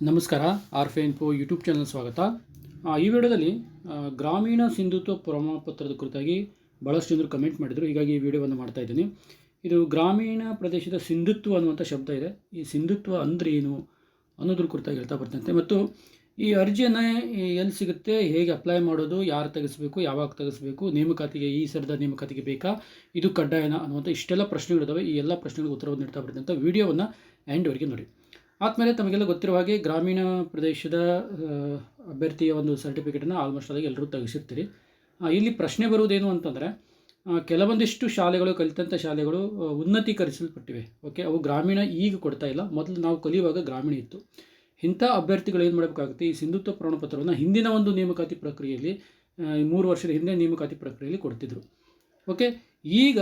ನಮಸ್ಕಾರ. ಆರ್ಫೆ info YouTube channel ಸ್ವಾಗತ. ಈ ವಿಡಿಯೋದಲ್ಲಿ ಗ್ರಾಮೀಣ ಸಿಂಧುತ್ವ ಪ್ರಮಾಣಪತ್ರದ ಕುರಿತಾಗಿ ಭಾಳಷ್ಟು ಜನರು ಕಮೆಂಟ್ ಮಾಡಿದರು. ಹೀಗಾಗಿ ಈ ವಿಡಿಯೋವನ್ನು ಮಾಡ್ತಾ ಇದ್ದೀನಿ. ಇದು ಗ್ರಾಮೀಣ ಪ್ರದೇಶದ ಸಿಂಧುತ್ವ ಅನ್ನುವಂಥ ಶಬ್ದ ಇದೆ. ಈ ಸಿಂಧುತ್ವ ಅಂದರೆ ಏನು ಅನ್ನೋದ್ರ ಕುರಿತಾಗಿ ಹೇಳ್ತಾ ಬರ್ತಂತೆ. ಮತ್ತು ಈ ಅರ್ಜಿಯನ್ನು ಎಲ್ಲಿ ಸಿಗುತ್ತೆ, ಹೇಗೆ ಅಪ್ಲೈ ಮಾಡೋದು, ಯಾರು ತೆಗೆಸಬೇಕು, ಯಾವಾಗ ತೆಗೆಸಬೇಕು, ನೇಮಕಾತಿಗೆ ಈ ಸರದ ನೇಮಕಾತಿಗೆ ಬೇಕಾ, ಇದು ಕಡ್ಡಾಯನ ಅನ್ನುವಂಥ ಇಷ್ಟೆಲ್ಲ ಪ್ರಶ್ನೆಗಳಿದ್ದಾವೆ. ಈ ಎಲ್ಲ ಪ್ರಶ್ನೆಗಳಿಗೆ ಉತ್ತರವನ್ನು ನೀಡ್ತಾ ಬರ್ತಂಥ ವಿಡಿಯೋವನ್ನು ಎಂಡ್ವರೆಗೆ ನೋಡಿ. ಆದಮೇಲೆ ತಮಗೆಲ್ಲ ಗೊತ್ತಿರುವ ಹಾಗೆ ಗ್ರಾಮೀಣ ಪ್ರದೇಶದ ಅಭ್ಯರ್ಥಿಯ ಒಂದು ಸರ್ಟಿಫಿಕೇಟನ್ನು ಆಲ್ಮೋಸ್ಟ್ ಆಗಿ ಎಲ್ಲರೂ ತೆಗೆಸಿರ್ತೀರಿ. ಇಲ್ಲಿ ಪ್ರಶ್ನೆ ಬರುವುದೇನು ಅಂತಂದರೆ, ಕೆಲವೊಂದಿಷ್ಟು ಶಾಲೆಗಳು, ಕಲಿತಂಥ ಶಾಲೆಗಳು ಉನ್ನತೀಕರಿಸಲ್ಪಟ್ಟಿವೆ. ಓಕೆ, ಅವು ಗ್ರಾಮೀಣ ಈಗ ಕೊಡ್ತಾ ಇಲ್ಲ. ಮೊದಲು ನಾವು ಕಲಿಯುವಾಗ ಗ್ರಾಮೀಣ ಇತ್ತು. ಇಂಥ ಅಭ್ಯರ್ಥಿಗಳು ಏನು ಮಾಡಬೇಕಾಗುತ್ತೆ, ಈ ಸಿಂಧುತ್ವ ಪ್ರಮಾಣಪತ್ರವನ್ನು ಹಿಂದಿನ ಒಂದು ನೇಮಕಾತಿ ಪ್ರಕ್ರಿಯೆಯಲ್ಲಿ 3 ವರ್ಷದ ಹಿಂದೆ ನೇಮಕಾತಿ ಪ್ರಕ್ರಿಯೆಯಲ್ಲಿ ಕೊಡ್ತಿದ್ರು. ಓಕೆ, ಈಗ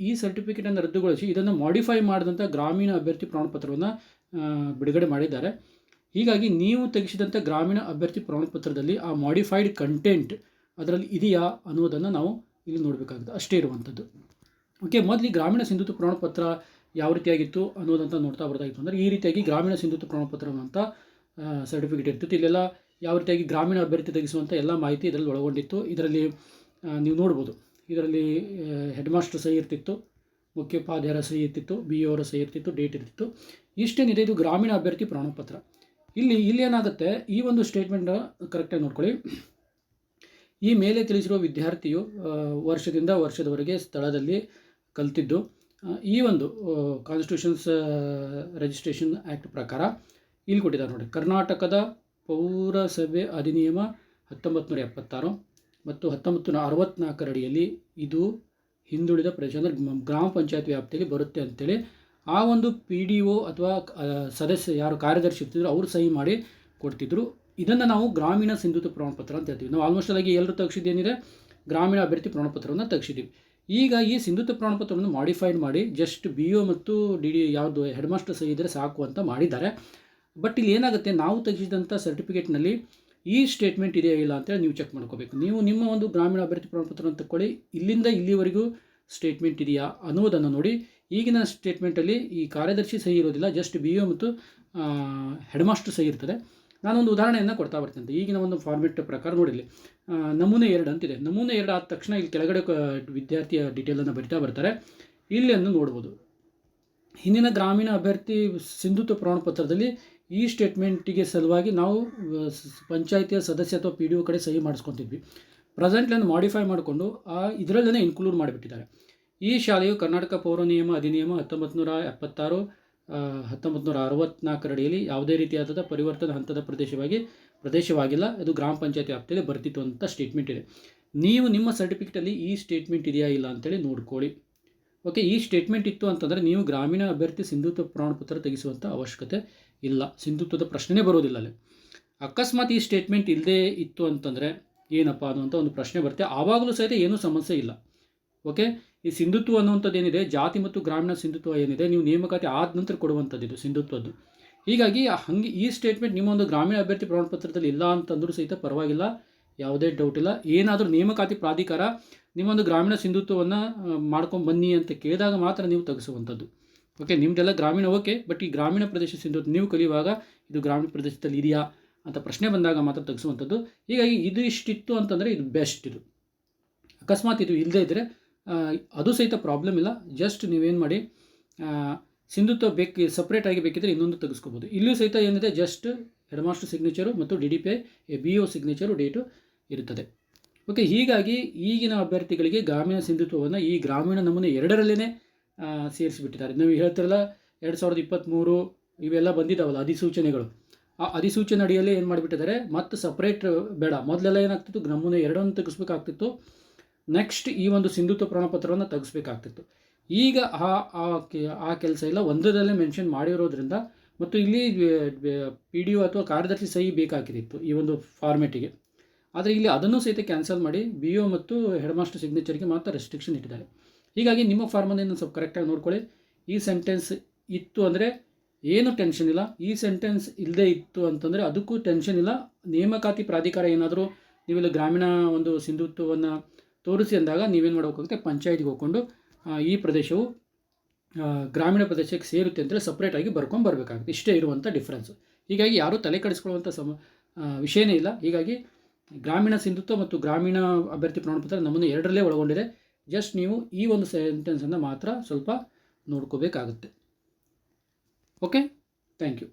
ಈ ಸರ್ಟಿಫಿಕೇಟನ್ನು ರದ್ದುಗೊಳಿಸಿ ಇದನ್ನು ಮಾಡಿಫೈ ಮಾಡಿದಂಥ ಗ್ರಾಮೀಣ ಅಭ್ಯರ್ಥಿ ಪ್ರಮಾಣಪತ್ರವನ್ನು ಬಿಡುಗಡೆ ಮಾಡಿದ್ದಾರೆ. ಹೀಗಾಗಿ ನೀವು ತೆಗೆಸಿದಂಥ ಗ್ರಾಮೀಣ ಅಭ್ಯರ್ಥಿ ಪ್ರಮಾಣಪತ್ರದಲ್ಲಿ ಆ ಮಾಡಿಫೈಡ್ ಕಂಟೆಂಟ್ ಅದರಲ್ಲಿ ಇದೆಯಾ ಅನ್ನೋದನ್ನು ನಾವು ಇಲ್ಲಿ ನೋಡಬೇಕಾಗುತ್ತೆ. ಅಷ್ಟೇ ಇರುವಂಥದ್ದು. ಓಕೆ, ಮೊದಲು ಗ್ರಾಮೀಣ ಸಿಂಧುತ್ವ ಪ್ರಮಾಣಪತ್ರ ಯಾವ ರೀತಿಯಾಗಿತ್ತು ಅನ್ನೋದಂತ ನೋಡ್ತಾ ಬರ್ತಾಯಿತ್ತು. ಅಂದರೆ ಈ ರೀತಿಯಾಗಿ ಗ್ರಾಮೀಣ ಸಿಂಧುತ್ವ ಪ್ರಮಾಣಪತ್ರ ಅಂತ ಸರ್ಟಿಫಿಕೇಟ್ ಇರ್ತಿತ್ತು. ಇಲ್ಲೆಲ್ಲ ಯಾವ ರೀತಿಯಾಗಿ ಗ್ರಾಮೀಣ ಅಭ್ಯರ್ಥಿ ತೆಗೆಸುವಂಥ ಎಲ್ಲ ಮಾಹಿತಿ ಇದರಲ್ಲಿ ಒಳಗೊಂಡಿತ್ತು. ಇದರಲ್ಲಿ ನೀವು ನೋಡ್ಬೋದು, ಇದರಲ್ಲಿ ಹೆಡ್ ಮಾಸ್ಟರ್ ಸಹಿ ಇರ್ತಿತ್ತು, ಮುಖ್ಯೋಪಾಧ್ಯಾಯರ ಸಹಿ ಇರ್ತಿತ್ತು, ಬಿ ಅವರ ಸಹಿ ಇರ್ತಿತ್ತು, ಡೇಟ್ ಇರ್ತಿತ್ತು. ಇಷ್ಟೇನಿದೆ, ಇದು ಗ್ರಾಮೀಣ ಅಭ್ಯರ್ಥಿ ಪ್ರಮಾಣಪತ್ರ. ಇಲ್ಲಿ ಏನಾಗುತ್ತೆ, ಈ ಒಂದು ಸ್ಟೇಟ್ಮೆಂಟ್ ಕರೆಕ್ಟಾಗಿ ನೋಡ್ಕೊಳ್ಳಿ. ಈ ಮೇಲೆ ತಿಳಿಸಿರುವ ವಿದ್ಯಾರ್ಥಿಯು ವರ್ಷದಿಂದ ವರ್ಷದವರೆಗೆ ಸ್ಥಳದಲ್ಲಿ ಕಲಿತಿದ್ದು ಈ ಒಂದು ಕಾನ್ಸ್ಟಿಟ್ಯೂಷನ್ಸ್ ರಿಜಿಸ್ಟ್ರೇಷನ್ ಆ್ಯಕ್ಟ್ ಪ್ರಕಾರ ಇಲ್ಲಿ ಕೊಟ್ಟಿದ್ದಾರೆ ನೋಡಿ. ಕರ್ನಾಟಕದ ಪೌರಸಭೆ ಅಧಿನಿಯಮ 1976 ಮತ್ತು 1964 ಅಡಿಯಲ್ಲಿ ಇದು ಹಿಂದುಳಿದ ಪ್ರದೇಶ ಅಂದರೆ ಗ್ರಾಮ ಪಂಚಾಯತ್ ವ್ಯಾಪ್ತಿಯಲ್ಲಿ ಬರುತ್ತೆ ಅಂತೇಳಿ ಆ ಒಂದು PDO ಅಥವಾ ಸದಸ್ಯ ಯಾರು ಕಾರ್ಯದರ್ಶಿ ಇರ್ತಿದ್ರು ಅವರು ಸಹಿ ಮಾಡಿ ಕೊಡ್ತಿದ್ರು. ಇದನ್ನು ನಾವು ಗ್ರಾಮೀಣ ಸಿಂಧುತ್ವ ಪ್ರಮಾಣಪತ್ರ ಅಂತ ಹೇಳ್ತೀವಿ. ನಾವು ಆಲ್ಮೋಸ್ಟ್ ಆಗಿ ಎಲ್ಲರೂ ತೆಗೆಸಿದ್ದೇನಿದೆ, ಗ್ರಾಮೀಣ ಅಭ್ಯರ್ಥಿ ಪ್ರಮಾಣಪತ್ರವನ್ನು ತೆಗೆಸಿದ್ದೀವಿ. ಈಗ ಈ ಸಿಂಧುತ್ವ ಪ್ರಮಾಣಪತ್ರವನ್ನು ಮಾಡಿಫೈಡ್ ಮಾಡಿ ಜಸ್ಟ್ BO ಮತ್ತು DD ಯಾವುದು ಹೆಡ್ ಮಾಸ್ಟರ್ ಸಹಿ ಇದ್ದರೆ ಸಾಕು ಅಂತ ಮಾಡಿದ್ದಾರೆ. ಬಟ್ ಇಲ್ಲಿ ಏನಾಗುತ್ತೆ, ನಾವು ತೆಗೆಸಿದಂಥ ಸರ್ಟಿಫಿಕೇಟ್ನಲ್ಲಿ ಈ ಸ್ಟೇಟ್ಮೆಂಟ್ ಇದೆಯಾ ಇಲ್ಲ ಅಂತೇಳಿ ನೀವು ಚೆಕ್ ಮಾಡ್ಕೋಬೇಕು. ನೀವು ನಿಮ್ಮ ಒಂದು ಗ್ರಾಮೀಣ ಅಭ್ಯರ್ಥಿ ಪ್ರಮಾಣಪತ್ರವನ್ನು ತಗೊಳ್ಳಿ, ಇಲ್ಲಿಂದ ಇಲ್ಲಿವರೆಗೂ ಸ್ಟೇಟ್ಮೆಂಟ್ ಇದೆಯಾ ಅನ್ನೋದನ್ನು ನೋಡಿ. ಈಗಿನ ಸ್ಟೇಟ್ಮೆಂಟಲ್ಲಿ ಈ ಕಾರ್ಯದರ್ಶಿ ಸಹಿ ಇರೋದಿಲ್ಲ, ಜಸ್ಟ್ BO ಮತ್ತು ಹೆಡ್ ಮಾಸ್ಟರ್ ಸಹಿ ಇರ್ತದೆ. ನಾನೊಂದು ಉದಾಹರಣೆಯನ್ನು ಕೊಡ್ತಾ ಬರ್ತೀನಿ. ಈಗಿನ ಒಂದು ಫಾರ್ಮೆಟ್ ಪ್ರಕಾರ ನೋಡಿಲ್ಲಿ ನಮೂನೆ 2 ಅಂತಿದೆ. ನಮೂನೆ 2 ಆದ ತಕ್ಷಣ ಇಲ್ಲಿ ಕೆಳಗಡೆ ವಿದ್ಯಾರ್ಥಿಯ ಡೀಟೇಲನ್ನು ಬರಿತಾ ಬರ್ತಾರೆ. ಇಲ್ಲಿಯನ್ನು ನೋಡ್ಬೋದು, ಹಿಂದಿನ ಗ್ರಾಮೀಣ ಅಭ್ಯರ್ಥಿ ಸಿಂಧುತ್ವ ಪ್ರಮಾಣಪತ್ರದಲ್ಲಿ ಈ ಸ್ಟೇಟ್ಮೆಂಟಿಗೆ ಸಲುವಾಗಿ ನಾವು ಪಂಚಾಯಿತಿಯ ಸದಸ್ಯ ಅಥವಾ PDO ಕಡೆ ಸಹಿ ಮಾಡಿಸ್ಕೊತಿದ್ವಿ. ಪ್ರೆಸೆಂಟ್ಲನ್ನು ಮಾಡಿಫೈ ಮಾಡಿಕೊಂಡು ಇದರಲ್ಲೇ ಇನ್ಕ್ಲೂಡ್ ಮಾಡಿಬಿಟ್ಟಿದ್ದಾರೆ. ಈ ಶಾಲೆಯು ಕರ್ನಾಟಕ ಪೌರ ನಿಯಮ ಅಧಿನಿಯಮ 1976 1964 ಅಡಿಯಲ್ಲಿ ಯಾವುದೇ ರೀತಿಯಾದ ಪರಿವರ್ತನಾ ಹಂತದ ಪ್ರದೇಶವಾಗಿಲ್ಲ, ಇದು ಗ್ರಾಮ ಪಂಚಾಯತಿ ವ್ಯಾಪ್ತಿಯಲ್ಲಿ ಬರ್ತಿತ್ತು ಅಂತ ಸ್ಟೇಟ್ಮೆಂಟ್ ಇದೆ. ನೀವು ನಿಮ್ಮ ಸರ್ಟಿಫಿಕೇಟಲ್ಲಿ ಈ ಸ್ಟೇಟ್ಮೆಂಟ್ ಇದೆಯಾ ಇಲ್ಲ ಅಂತೇಳಿ ನೋಡ್ಕೊಳ್ಳಿ. ಓಕೆ, ಈ ಸ್ಟೇಟ್ಮೆಂಟ್ ಇತ್ತು ಅಂತಂದರೆ ನೀವು ಗ್ರಾಮೀಣ ಅಭ್ಯರ್ಥಿ ಸಿಂಧುತ್ವ ಪ್ರಮಾಣಪತ್ರ ತೆಗೆಸುವಂಥ ಅವಶ್ಯಕತೆ ಇಲ್ಲ, ಸಿಂಧುತ್ವದ ಪ್ರಶ್ನೆ ಬರೋದಿಲ್ಲ ಅಲ್ಲಿ. ಅಕಸ್ಮಾತ್ ಈ ಸ್ಟೇಟ್ಮೆಂಟ್ ಇಲ್ಲದೇ ಇತ್ತು ಅಂತಂದರೆ ಏನಪ್ಪ ಅನ್ನುವಂಥ ಒಂದು ಪ್ರಶ್ನೆ ಬರುತ್ತೆ. ಆವಾಗಲೂ ಸಹಿತ ಏನೂ ಸಮಸ್ಯೆ ಇಲ್ಲ. ಓಕೆ, ಈ ಸಿಂಧುತ್ವ ಅನ್ನುವಂಥದ್ದು ಏನಿದೆ, ಜಾತಿ ಮತ್ತು ಗ್ರಾಮೀಣ ಸಿಂಧುತ್ವ ಏನಿದೆ, ನೀವು ನೇಮಕಾತಿ ಆದ ನಂತರ ಕೊಡುವಂಥದ್ದು ಇದು ಸಿಂಧುತ್ವದ್ದು. ಹೀಗಾಗಿ ಈ ಸ್ಟೇಟ್ಮೆಂಟ್ ನಿಮ್ಮ ಒಂದು ಗ್ರಾಮೀಣ ಅಭ್ಯರ್ಥಿ ಪ್ರಮಾಣಪತ್ರದಲ್ಲಿ ಇಲ್ಲ ಅಂತಂದ್ರೂ ಸಹಿತ ಪರವಾಗಿಲ್ಲ, ಯಾವುದೇ ಡೌಟ್ ಇಲ್ಲ. ಏನಾದರೂ ನೇಮಕಾತಿ ಪ್ರಾಧಿಕಾರ ನಿಮ್ಮೊಂದು ಗ್ರಾಮೀಣ ಸಿಂಧುತ್ವವನ್ನು ಮಾಡ್ಕೊಂಡು ಬನ್ನಿ ಅಂತ ಕೇಳಿದಾಗ ಮಾತ್ರ ನೀವು ತೆಗೆಸುವಂಥದ್ದು. ಓಕೆ, ನಿಮ್ಮದೆಲ್ಲ ಗ್ರಾಮೀಣ ಓಕೆ, ಬಟ್ ಈ ಗ್ರಾಮೀಣ ಪ್ರದೇಶ ಸಿಂಧುತ್ವ ನೀವು ಕಲಿಯುವಾಗ ಇದು ಗ್ರಾಮೀಣ ಪ್ರದೇಶದಲ್ಲಿ ಇದೆಯಾ ಅಂತ ಪ್ರಶ್ನೆ ಬಂದಾಗ ಮಾತ್ರ ತೆಗೆಸುವಂಥದ್ದು. ಹೀಗಾಗಿ ಇದು ಇಷ್ಟಿತ್ತು ಅಂತಂದರೆ ಇದು ಬೆಸ್ಟ್. ಇದು ಅಕಸ್ಮಾತ್ ಇದು ಇಲ್ಲದೇ ಇದ್ದರೆ ಅದು ಸಹಿತ ಪ್ರಾಬ್ಲಮ್ ಇಲ್ಲ. ಜಸ್ಟ್ ನೀವೇನು ಮಾಡಿ, ಸಿಂಧುತ್ವ ಸಪ್ರೇಟಾಗಿ ಬೇಕಿದ್ದರೆ ಇನ್ನೊಂದು ತೆಗೆಸ್ಕೋಬೋದು. ಇಲ್ಲೂ ಸಹಿತ ಏನಿದೆ, ಜಸ್ಟ್ ಹೆಡ್ ಮಾಸ್ಟರ್ ಸಿಗ್ನೇಚರು ಮತ್ತು DDPI BO ಸಿಗ್ನೇಚರು ಡೇಟು ಇರುತ್ತದೆ. ಓಕೆ, ಹೀಗಾಗಿ ಈಗಿನ ಅಭ್ಯರ್ಥಿಗಳಿಗೆ ಗ್ರಾಮೀಣ ಸಿಂಧುತ್ವವನ್ನು ಈ ಗ್ರಾಮೀಣ ನಮೂನೆ 2ರಲ್ಲೇ ಸೇರಿಸಿಬಿಟ್ಟಿದ್ದಾರೆ. ನೀವು ಹೇಳ್ತಿರಲ್ಲ 2023 ಇವೆಲ್ಲ ಬಂದಿದ್ದಾವಲ್ಲ ಅಧಿಸೂಚನೆಗಳು, ಆ ಅಧಿಸೂಚನೆ ಅಡಿಯಲ್ಲಿ ಏನು ಮಾಡಿಬಿಟ್ಟಿದ್ದಾರೆ, ಮತ್ತು ಸಪ್ರೇಟ್ ಬೇಡ. ಮೊದಲೆಲ್ಲ ಏನಾಗ್ತಿತ್ತು, ನಮೂನೆ 2 ತೆಗೆಸ್ಬೇಕಾಗ್ತಿತ್ತು, ನೆಕ್ಸ್ಟ್ ಈ ಒಂದು ಸಿಂಧುತ್ವ ಪ್ರಮಾಣಪತ್ರವನ್ನು ತೆಗೆಸ್ಬೇಕಾಗ್ತಿತ್ತು. ಈಗ ಆ ಕೆಲಸ ಇಲ್ಲ, ಒಂದರಲ್ಲೇ ಮೆನ್ಷನ್ ಮಾಡಿರೋದ್ರಿಂದ, ಮತ್ತು ಇಲ್ಲಿ PDO ಅಥವಾ ಕಾರ್ಯದರ್ಶಿ ಸಹಿ ಬೇಕಾಗಿತ್ತು ಈ ಒಂದು ಫಾರ್ಮೆಟಿಗೆ. ಆದರೆ ಇಲ್ಲಿ ಅದನ್ನು ಸಹಿತ ಕ್ಯಾನ್ಸಲ್ ಮಾಡಿ BO ಮತ್ತು ಹೆಡ್ ಮಾಸ್ಟರ್ ಸಿಗ್ನೇಚರ್ಗೆ ಮಾತ್ರ ರೆಸ್ಟ್ರಿಕ್ಷನ್ ಇಟ್ಟಿದ್ದಾರೆ. ಹೀಗಾಗಿ ನಿಮ್ಮ ಫಾರ್ಮನ್ನು ಸ್ವಲ್ಪ ಕರೆಕ್ಟಾಗಿ ನೋಡ್ಕೊಳ್ಳಿ. ಈ ಸೆಂಟೆನ್ಸ್ ಇತ್ತು ಅಂದರೆ ಏನು ಟೆನ್ಷನ್ ಇಲ್ಲ, ಈ ಸೆಂಟೆನ್ಸ್ ಇಲ್ಲದೇ ಇತ್ತು ಅಂತಂದರೆ ಅದಕ್ಕೂ ಟೆನ್ಷನ್ ಇಲ್ಲ. ನೇಮಕಾತಿ ಪ್ರಾಧಿಕಾರ ಏನಾದರೂ ನೀವೆಲ್ಲ ಗ್ರಾಮೀಣ ಒಂದು ಸಿಂಧುತ್ವವನ್ನು ತೋರಿಸಿ ಅಂದಾಗ ನೀವೇನು ಮಾಡಬೇಕಾಗುತ್ತೆ, ಪಂಚಾಯತಿಗೆ ಹೋಗ್ಕೊಂಡು ಈ ಪ್ರದೇಶವು ಗ್ರಾಮೀಣ ಪ್ರದೇಶಕ್ಕೆ ಸೇರುತ್ತೆ ಅಂದರೆ ಸಪ್ರೇಟಾಗಿ ಬರ್ಕೊಂಡು ಬರಬೇಕಾಗುತ್ತೆ. ಇಷ್ಟೇ ಇರುವಂಥ ಡಿಫ್ರೆನ್ಸ್. ಹೀಗಾಗಿ ಯಾರೂ ತಲೆ ಕೆಡಿಸ್ಕೊಳ್ಳುವಂಥ ವಿಷಯನೇ ಇಲ್ಲ. ಹೀಗಾಗಿ ಗ್ರಾಮೀಣ ಸಿಂಧುತ್ವ ಮತ್ತು ಗ್ರಾಮೀಣ ಅಭ್ಯರ್ಥಿ ಪ್ರಮಾಣಪತ್ರ ನಮ್ಮನ್ನು ಎರಡರಲ್ಲೇ ಒಳಗೊಂಡಿದೆ. ಜಸ್ಟ್ ನೀವು ಈ ಒಂದು ಸೆಂಟೆನ್ಸನ್ನು ಮಾತ್ರ ಸ್ವಲ್ಪ ನೋಡ್ಕೋಬೇಕಾಗುತ್ತೆ. Okay, thank you.